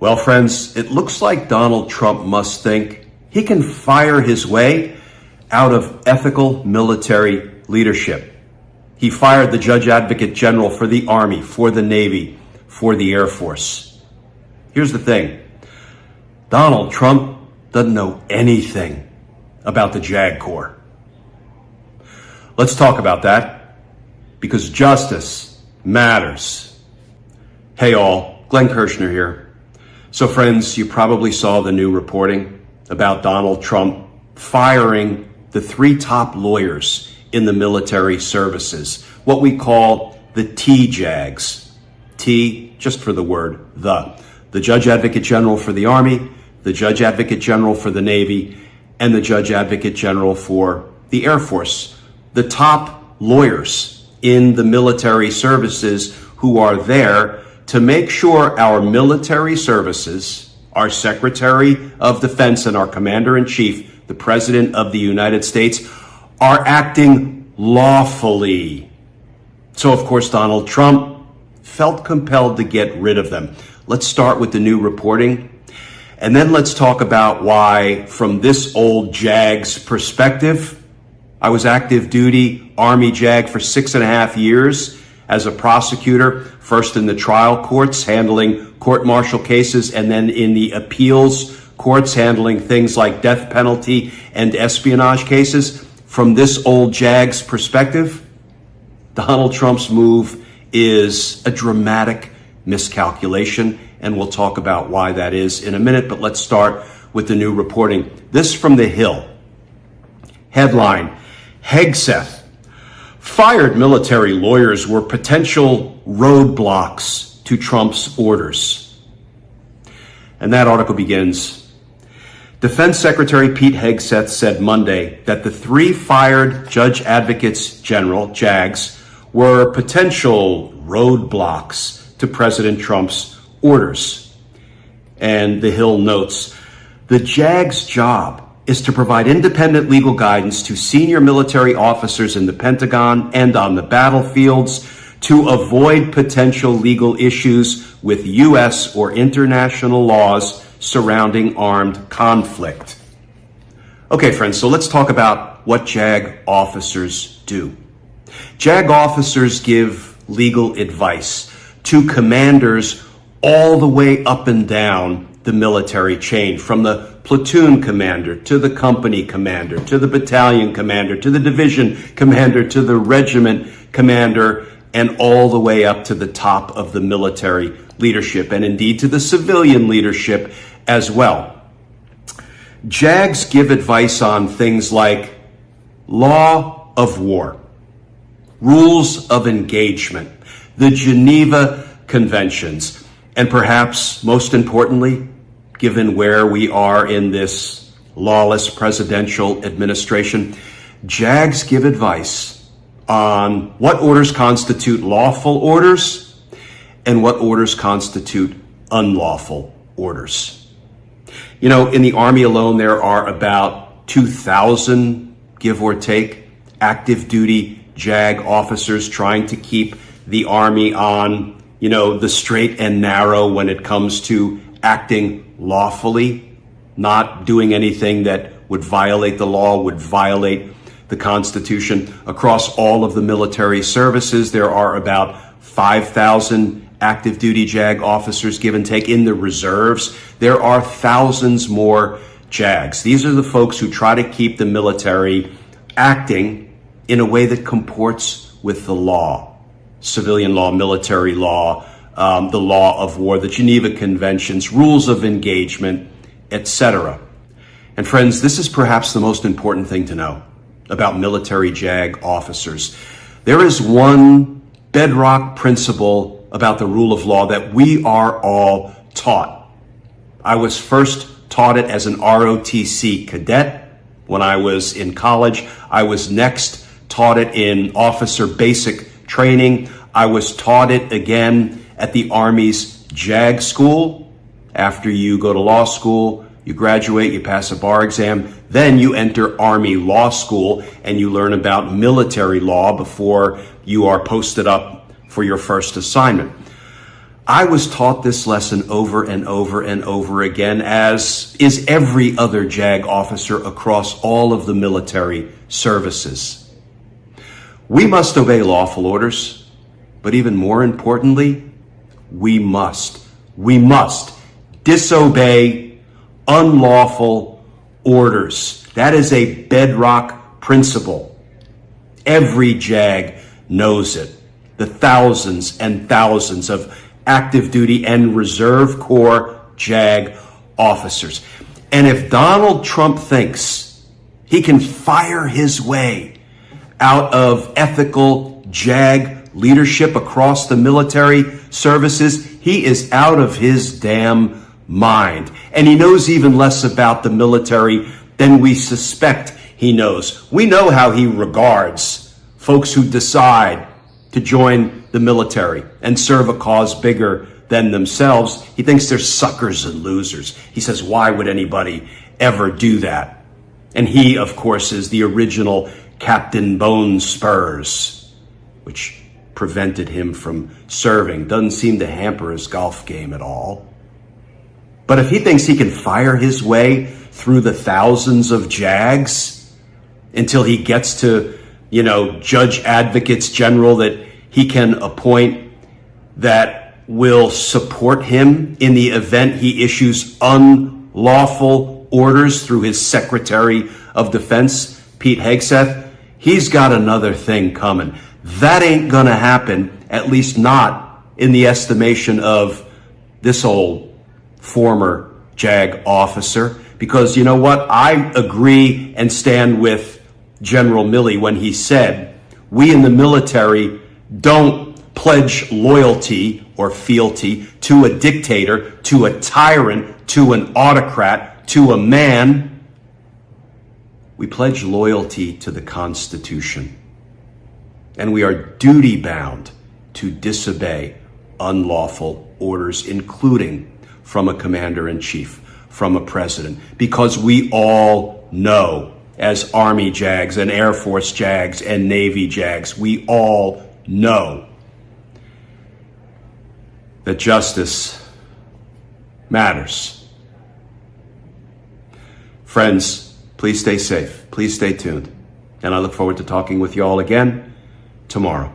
Well, friends, it looks like Donald Trump must think he can fire his way out of ethical military leadership. He fired the Judge Advocate General for the Army, for the Navy, for the Air Force. Here's the thing. Donald Trump doesn't know anything about the JAG Corps. Let's talk about that, because justice matters. Hey all, Glenn Kirshner here. So friends, you probably saw the new reporting about Donald Trump firing the 3 top lawyers in the military services, what we call the TJAGs. T, just for the word, the Judge Advocate General for the Army, the Judge Advocate General for the Navy, and the Judge Advocate General for the Air Force. The top lawyers in the military services who are there to make sure our military services, our Secretary of Defense and our Commander-in-Chief, the President of the United States, are acting lawfully. So, of course, Donald Trump felt compelled to get rid of them. Let's start with the new reporting, and then let's talk about why, from this old JAGS perspective, I was active duty Army JAG for 6.5 years as a prosecutor, first in the trial courts handling court-martial cases, and then in the appeals courts handling things like death penalty and espionage cases. From this old JAGS perspective, Donald Trump's move is a dramatic miscalculation, and we'll talk about why that is in a minute, but let's start with the new reporting. This from The Hill. Headline, Hegseth. Fired military lawyers were potential roadblocks to Trump's orders. And that article begins, Defense Secretary Pete Hegseth said Monday that the 3 fired Judge Advocates General, JAGs, were potential roadblocks to President Trump's orders. And The Hill notes, the JAG's job is to provide independent legal guidance to senior military officers in the Pentagon and on the battlefields to avoid potential legal issues with U.S. or international laws surrounding armed conflict. Okay, friends, so let's talk about what JAG officers do. JAG officers give legal advice to commanders all the way up and down the military chain, from the platoon commander to the company commander to the battalion commander to the division commander to the regiment commander, and all the way up to the top of the military leadership, and indeed to the civilian leadership as well. JAGs give advice on things like law of war, rules of engagement, the Geneva Conventions, and perhaps most importantly, given where we are in this lawless presidential administration, JAGs give advice on what orders constitute lawful orders and what orders constitute unlawful orders. You know, in the Army alone, there are about 2,000, give or take, active duty JAG officers trying to keep the Army on, the straight and narrow when it comes to acting lawfully, not doing anything that would violate the law, would violate the Constitution. Across all of the military services, there are about 5,000 active duty JAG officers, give and take. In the reserves, there are thousands more JAGs. These are the folks who try to keep the military acting in a way that comports with the law, civilian law, military law, the law of war, the Geneva Conventions, rules of engagement, etc. And friends, this is perhaps the most important thing to know about military JAG officers. There is one bedrock principle about the rule of law that we are all taught. I was first taught it as an ROTC cadet when I was in college. I was next taught it in officer basic training. I was taught it again at the Army's JAG school. After you go to law school, you graduate, you pass a bar exam, then you enter Army Law School and you learn about military law before you are posted up for your first assignment. I was taught this lesson over and over and over again, as is every other JAG officer across all of the military services. We must obey lawful orders, but even more importantly, we must disobey unlawful orders. That is a bedrock principle. Every JAG knows it. The thousands and thousands of active duty and reserve corps JAG officers. And if Donald Trump thinks he can fire his way out of ethical JAG leadership across the military services, he is out of his damn mind. And he knows even less about the military than we suspect he knows. We know how he regards folks who decide to join the military and serve a cause bigger than themselves. He thinks they're suckers and losers. He says, why would anybody ever do that? And he, of course, is the original Captain Bone Spurs, which prevented him from serving. Doesn't seem to hamper his golf game at all. But if he thinks he can fire his way through the thousands of JAGs until he gets to, judge advocates general that he can appoint that will support him in the event he issues unlawful orders through his Secretary of Defense, Pete Hegseth, he's got another thing coming. That ain't gonna happen, at least not in the estimation of this old former JAG officer, because you know what? I agree and stand with General Milley when he said, we in the military don't pledge loyalty or fealty to a dictator, to a tyrant, to an autocrat, to a man. We pledge loyalty to the Constitution. And we are duty-bound to disobey unlawful orders, including from a commander-in-chief, from a president, because we all know, as Army JAGs and Air Force JAGs and Navy JAGs, we all know that justice matters. Friends, please stay safe. Please stay tuned. And I look forward to talking with you all again tomorrow.